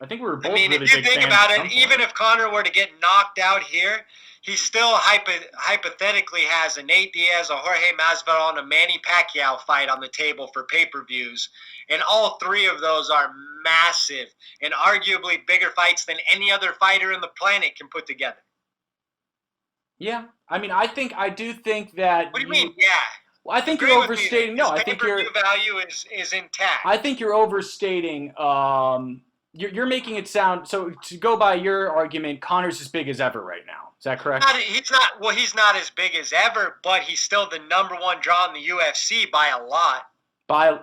think we were both really big fans. If you think about it, even if Conor were to get knocked out here, he still hypothetically has a Nate Diaz, a Jorge Masvidal, and a Manny Pacquiao fight on the table for pay-per-views. And all 3 of those are massive and arguably bigger fights than any other fighter in the planet can put together. Yeah. I mean, I do think that... What do you mean, yeah? Well, I think you're overstating... No, I think your value is intact. I think you're overstating... You're making it sound... So, to go by your argument, Conor's as big as ever right now. Is that correct? He's not as big as ever, but he's still the number 1 draw in the UFC by a lot.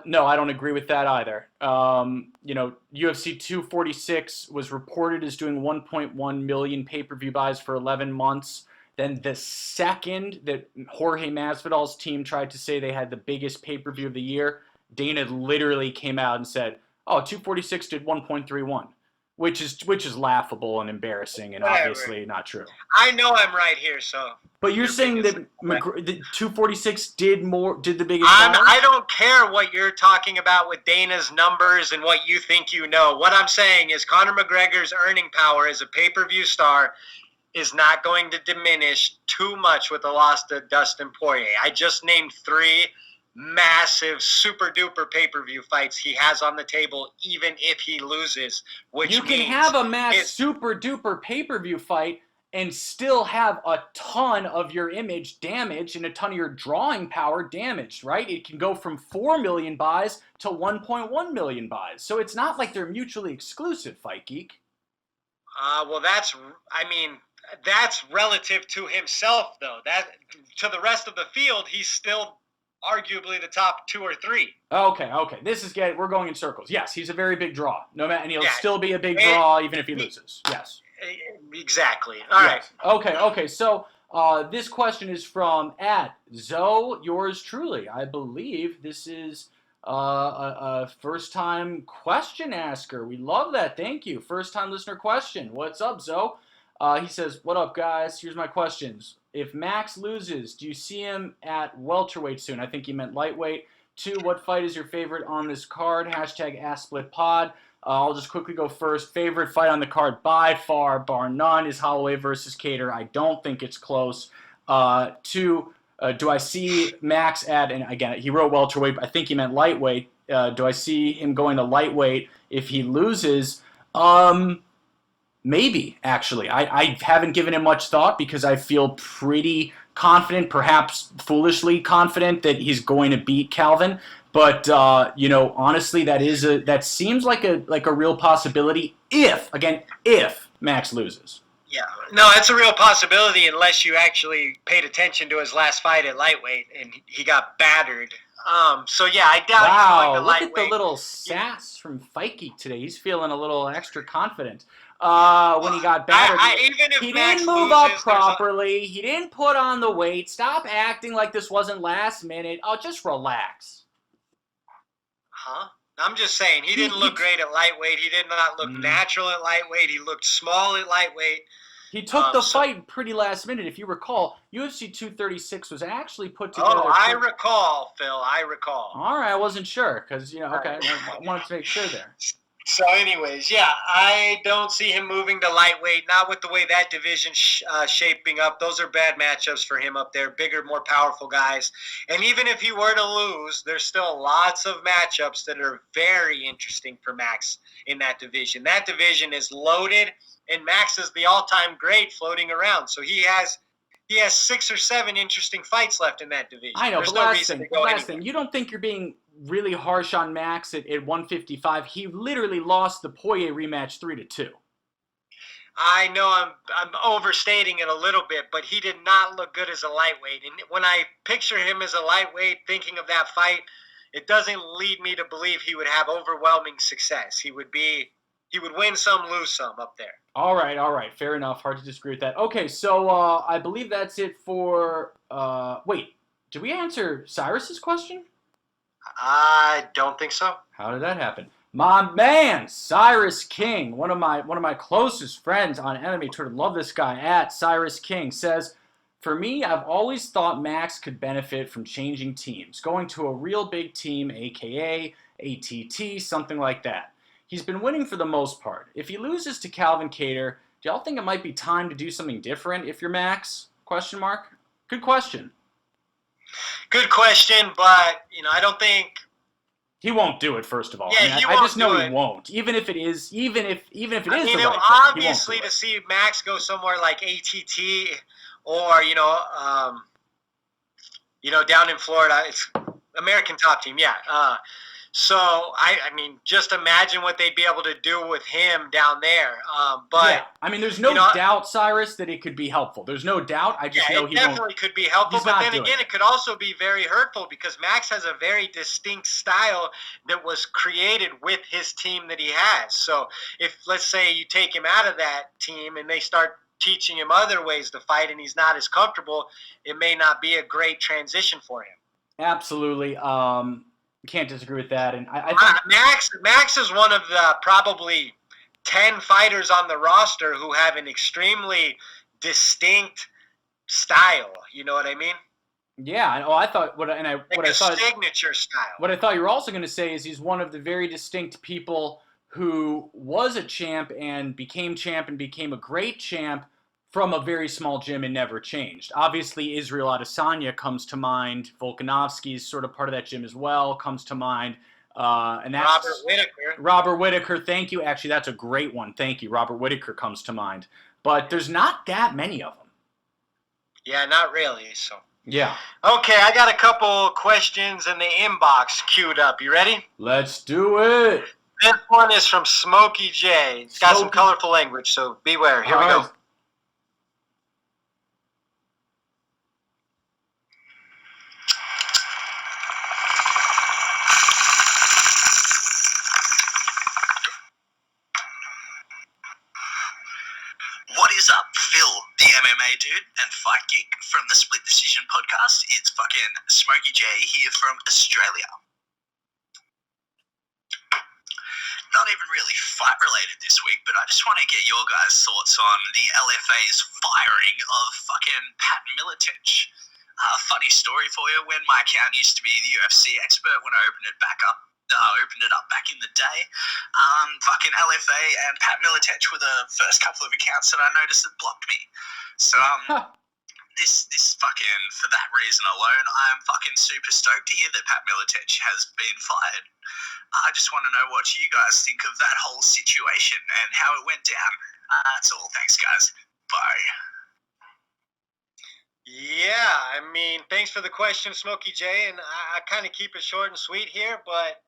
No, I don't agree with that either. UFC 246 was reported as doing 1.1 million pay-per-view buys for 11 months. Then the second that Jorge Masvidal's team tried to say they had the biggest pay-per-view of the year, Dana literally came out and said, 246 did 1.31. which is laughable and embarrassing and Whatever. obviously not true. I know I'm right here, so. But you're saying that the 246 did the biggest. I don't care what you're talking about with Dana's numbers and what you think you know. What I'm saying is Conor McGregor's earning power as a pay-per-view star is not going to diminish too much with the loss to Dustin Poirier. I just named 3 massive, super-duper pay-per-view fights he has on the table, even if he loses, which you can have a mass super-duper pay-per-view fight and still have a ton of your image damaged and a ton of your drawing power damaged, right? It can go from 4 million buys to 1.1 million buys. So it's not like they're mutually exclusive, Fight Geek. Well, that's relative to himself, though. That to the rest of the field, he's still arguably the top 2 or 3. Okay. We're going in circles. Yes, he's a very big draw. And he'll still be a big draw even if he loses. Yes. Exactly. All right. Okay. So this question is from @Zoe, yours truly. I believe this is a first-time question asker. We love that. Thank you. First-time listener question. What's up, Zoe? He says, what up, guys? Here's my questions. If Max loses, do you see him at welterweight soon? I think he meant lightweight. 2, what fight is your favorite on this card? #AskSplitPod. I'll just quickly go first. Favorite fight on the card by far, bar none, is Holloway versus Keator. I don't think it's close. 2, do I see Max and again, he wrote welterweight, I think he meant lightweight. Do I see him going to lightweight if he loses? Maybe, actually. I haven't given it much thought because I feel pretty confident, perhaps foolishly confident, that he's going to beat Calvin. But honestly, that seems like a real possibility if Max loses. Yeah, no, it's a real possibility unless you actually paid attention to his last fight at lightweight and he got battered. So yeah, I doubt he's going to lightweight. Look at the little sass from Fight Geek today. He's feeling a little extra confident. When he got battered, he didn't move up properly. He didn't put on the weight. Stop acting like this wasn't last minute. Oh, just relax. Huh? I'm just saying, he didn't look great at lightweight. He did not look natural at lightweight. He looked small at lightweight. He took the fight pretty last minute. If you recall, UFC 236 was actually put together. Oh, I recall, Phil. I recall. All right, I wasn't sure because, okay, I wanted to make sure there. So anyways, yeah, I don't see him moving to lightweight, not with the way that division's shaping up. Those are bad matchups for him up there, bigger, more powerful guys. And even if he were to lose, there's still lots of matchups that are very interesting for Max in that division. That division is loaded, and Max is the all-time great floating around. So he has 6 or 7 interesting fights left in that division. I know, There's but last thing, you don't think you're being really harsh on Max at 155? He literally lost the Poirier rematch 3-2. I know I'm overstating it a little bit, but he did not look good as a lightweight. And when I picture him as a lightweight, thinking of that fight, it doesn't lead me to believe he would have overwhelming success. He would win some, lose some up there. All right. Fair enough. Hard to disagree with that. Okay, so I believe that's it for... wait, did we answer Cyrus's question? I don't think so. How did that happen? My man, Cyrus King, one of my closest friends on MMA Twitter, love this guy, @Cyrus King, says, for me, I've always thought Max could benefit from changing teams, going to a real big team, aka ATT, something like that. He's been winning for the most part. If he loses to Calvin Keator, do y'all think it might be time to do something different if you're Max? ? Good question. Good question, but I don't think he won't do it. First of all, yeah, I just know he won't. Even if it is the right thing, obviously to see Max go somewhere like ATT or down in Florida, it's American Top Team, yeah. So I mean, just imagine what they'd be able to do with him down there. But yeah. I mean, there's no doubt, Cyrus, that it could be helpful. There's no doubt. I just know he definitely could be helpful. But then again, it could also be very hurtful because Max has a very distinct style that was created with his team that he has. So if, let's say, you take him out of that team and they start teaching him other ways to fight and he's not as comfortable, it may not be a great transition for him. Absolutely. Can't disagree with that. And I think Max is one of the probably 10 fighters on the roster who have an extremely distinct style. You know what I mean? Yeah, I thought what I thought signature style. What I thought you were also going to say is he's one of the very distinct people who was a champ and became a great champ from a very small gym and never changed. Obviously, Israel Adesanya comes to mind. Volkanovski's sort of part of that gym as well, comes to mind. And that's Robert Whittaker. Robert Whittaker, thank you. Actually, that's a great one. Thank you. Robert Whittaker comes to mind. But there's not that many of them. Yeah, not really. So. Yeah. Okay, I got a couple questions in the inbox queued up. You ready? Let's do it. This one is from Smokey J. It's got some colorful language, so beware. Here we go. What is up, Phil, the MMA dude, and Fight Geek from the Split Decision podcast? It's fucking Smokey J here from Australia. Not even really fight related this week, but I just want to get your guys' thoughts on the LFA's firing of fucking Pat Miletich. Funny story for you, when my account used to be the UFC expert, when I opened it up back in the day, fucking LFA and Pat Miletich were the first couple of accounts that I noticed that blocked me. So this fucking, for that reason alone, I'm fucking super stoked to hear that Pat Miletich has been fired. I just want to know what you guys think of that whole situation and how it went down. That's all. Thanks, guys. Bye. Yeah, I mean, thanks for the question, Smokey J. And I kind of keep it short and sweet here, but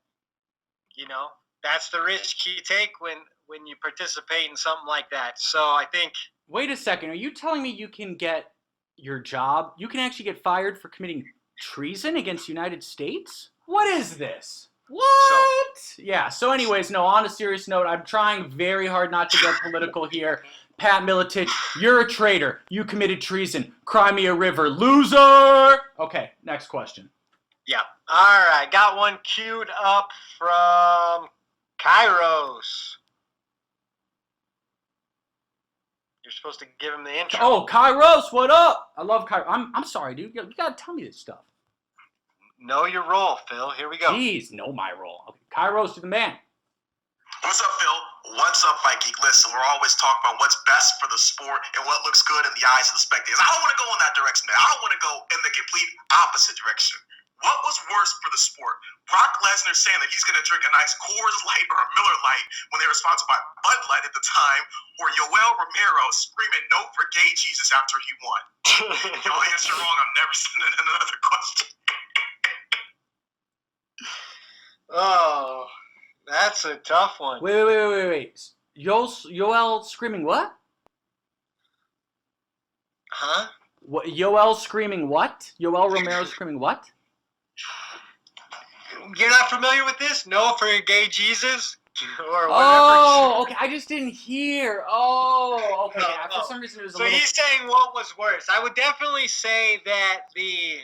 you know, that's the risk you take when you participate in something like that. So I think. Wait a second. Are you telling me you can get your job? You can actually get fired for committing treason against the United States? What is this? What? Yeah. So anyways, no, on a serious note, I'm trying very hard not to get political here. Pat Miletich, you're a traitor. You committed treason. Cry me a river. Loser! Okay, next question. Yeah. All right. Got one queued up from Kairos. You're supposed to give him the intro. Oh, Kairos, what up? I love Kairos. I'm sorry, dude. You gotta tell me this stuff. Know your role, Phil. Here we go. Jeez, know my role. Okay, Kairos to the man. What's up, Phil? What's up, Fight Geek? Listen, we're always talking about what's best for the sport and what looks good in the eyes of the spectators. I don't want to go in that direction, man. I don't want to go in the complete opposite direction. What was worse for the sport? Brock Lesnar saying that he's going to drink a nice Coors Light or a Miller Light when they were sponsored by Bud Light at the time, or Yoel Romero screaming "No for gay Jesus" after he won? Y'all answer wrong. I'm never sending another question. Oh, that's a tough one. Wait. Yoel screaming what? Huh? What? Yoel screaming what? Yoel Romero screaming what? You're not familiar with this? No for gay Jesus? Or whatever. Oh, okay. I just didn't hear. Oh, okay. Yeah, for some reason it was a so little... he's saying what was worse. I would definitely say that the...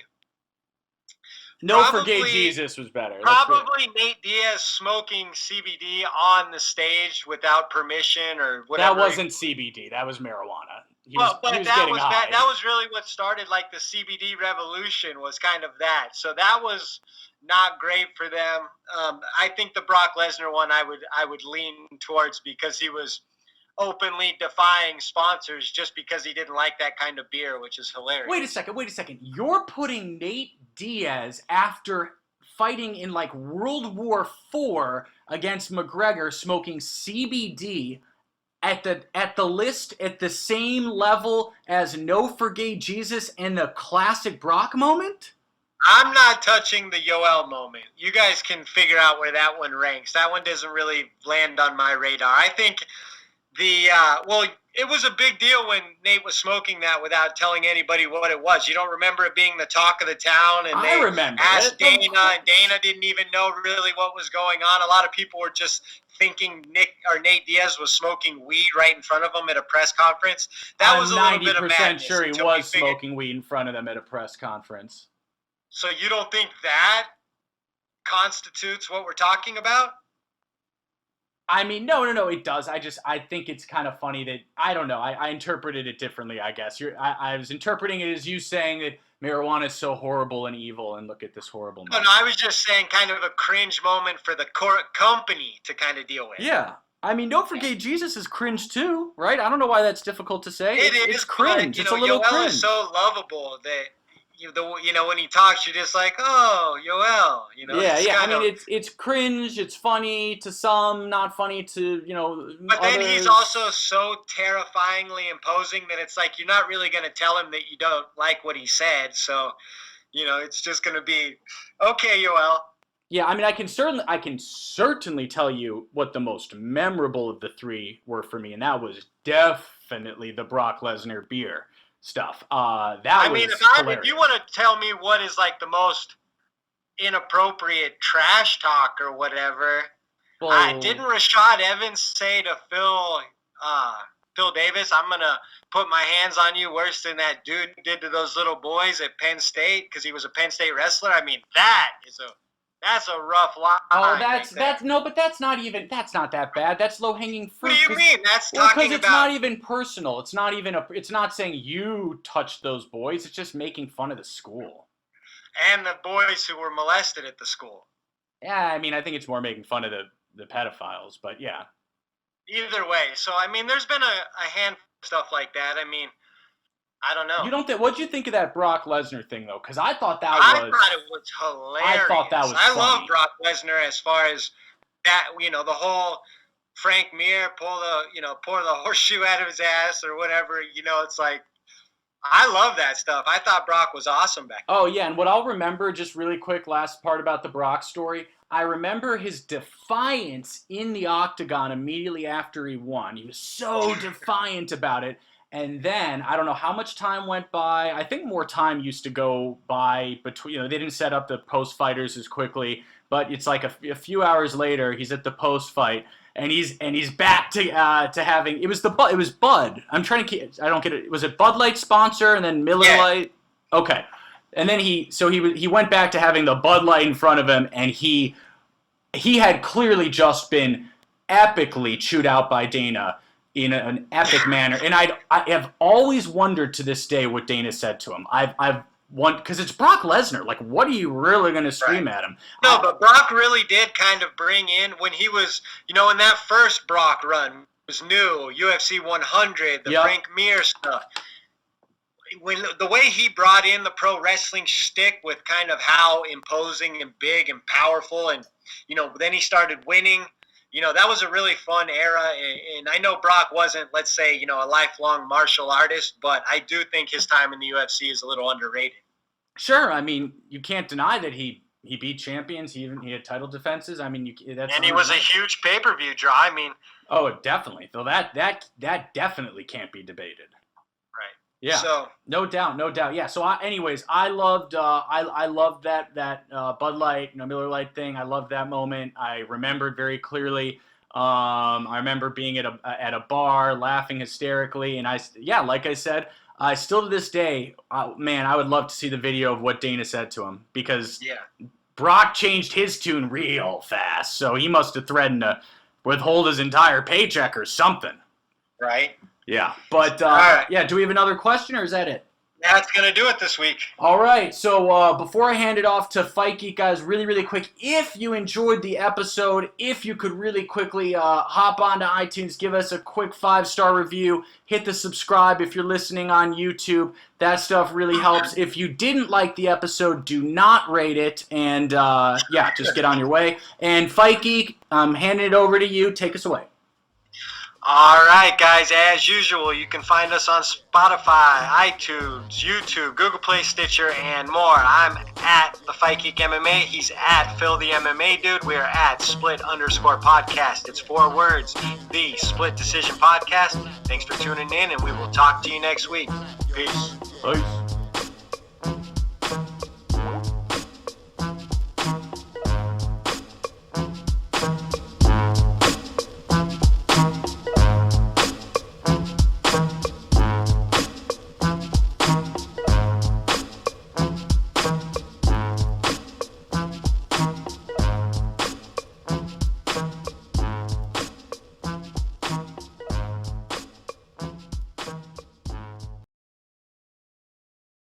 No for gay Jesus was better. Probably Nate Diaz smoking CBD on the stage without permission or whatever. That wasn't CBD. That was marijuana. He was that was really what started like the CBD revolution, was kind of that. So that was not great for them. I think the Brock Lesnar one I would lean towards, because he was openly defying sponsors just because he didn't like that kind of beer, which is hilarious. Wait a second. You're putting Nate Diaz, after fighting in like World War IV against McGregor, smoking CBD at the list at the same level as No for Gay Jesus and the classic Brock moment? I'm not touching the Yoel moment. You guys can figure out where that one ranks. That one doesn't really land on my radar. I think it was a big deal when Nate was smoking that without telling anybody what it was. You don't remember it being the talk of the town, and I remember asked Dana, and Dana didn't even know really what was going on. A lot of people were just thinking Nate Diaz was smoking weed right in front of him at a press conference. That was a little bit of madness. I'm 90% sure he was smoking weed in front of them at a press conference. So you don't think that constitutes what we're talking about? I mean, no, it does. I think it's kind of funny that, I don't know, I interpreted it differently, I guess. I was interpreting it as you saying that marijuana is so horrible and evil, and look at this horrible No, moment. I was just saying kind of a cringe moment for the company to kind of deal with. Yeah. I mean, don't forget, Jesus is cringe too, right? I don't know why that's difficult to say. It's cringe. But, it's a little Yoel cringe. is so lovable that when he talks, you're just like, oh, Yoel. Yeah. I mean, it's cringe. It's funny to some, not funny to But others. then he's also so terrifyingly imposing that it's like you're not really going to tell him that you don't like what he said. So, it's just going to be, okay, Yoel. Yeah, I mean, I can certainly tell you what the most memorable of the three were for me, and that was definitely the Brock Lesnar beer stuff. If you want to tell me what is like the most inappropriate trash talk or whatever, didn't Rashad Evans say to Phil Davis, I'm gonna put my hands on you worse than that dude did to those little boys at Penn State because he was a Penn State wrestler? I mean, that's a rough line. Oh, but that's not that bad. That's low hanging fruit. What do you mean? That's talking because it's not even personal. It's not saying you touched those boys. It's just making fun of the school and the boys who were molested at the school. Yeah, I mean, I think it's more making fun of the pedophiles, but yeah. Either way, so I mean, there's been a handful of stuff like that. I mean, I don't know. What'd you think of that Brock Lesnar thing though? Because I thought it was hilarious. I thought that was I funny. love Brock Lesnar as far as that. The whole Frank Mir pour the horseshoe out of his ass or whatever. It's like, I love that stuff. I thought Brock was awesome back then. Oh yeah, and what I'll remember, just really quick, last part about the Brock story. I remember his defiance in the octagon immediately after he won. He was so defiant about it. And then, I don't know how much time went by. I think more time used to go by between, they didn't set up the post-fighters as quickly, but it's like a few hours later, he's at the post-fight, and he's back to having, it was Bud. I'm trying to I don't get it. Was it Bud Light sponsor and then Miller Lite? Okay. And then he went back to having the Bud Light in front of him, and he had clearly just been epically chewed out by Dana in an epic manner. And I have always wondered to this day what Dana said to him. Because it's Brock Lesnar. Like, what are you really going to scream at him? No, but Brock really did kind of bring in, when he was, in that first Brock run, was new, UFC 100, the Frank Mir stuff. When the way he brought in the pro wrestling shtick with kind of how imposing and big and powerful, and then he started winning. That was a really fun era, and I know Brock wasn't, let's say, a lifelong martial artist, but I do think his time in the UFC is a little underrated. Sure, I mean, you can't deny that he beat champions. He had title defenses. I mean, and he was a huge pay-per-view draw. I mean, oh, definitely. So that definitely can't be debated. Right. Yeah. So no doubt. Yeah. So I loved that Bud Light, Miller Lite thing. I loved that moment. I remembered very clearly. I remember being at a bar, laughing hysterically, and like I said, I still to this day, man, I would love to see the video of what Dana said to him, because Brock changed his tune real fast, so he must have threatened to withhold his entire paycheck or something. Right. Yeah, but all right. Do we have another question, or is that it? That's going to do it this week. All right, so before I hand it off to Fight Geek, guys, really, really quick, if you enjoyed the episode, if you could really quickly hop onto iTunes, give us a quick 5-star review, hit the subscribe if you're listening on YouTube. That stuff really helps. If you didn't like the episode, do not rate it, and just get on your way. And Fight Geek, I'm handing it over to you. Take us away. All right, guys, as usual, you can find us on Spotify, iTunes, YouTube, Google Play, Stitcher, and more. I'm at The Fight Geek MMA. He's at Phil the MMA Dude. We are at Split_podcast. It's 4 words, The Split Decision Podcast. Thanks for tuning in, and we will talk to you next week. Peace. Peace.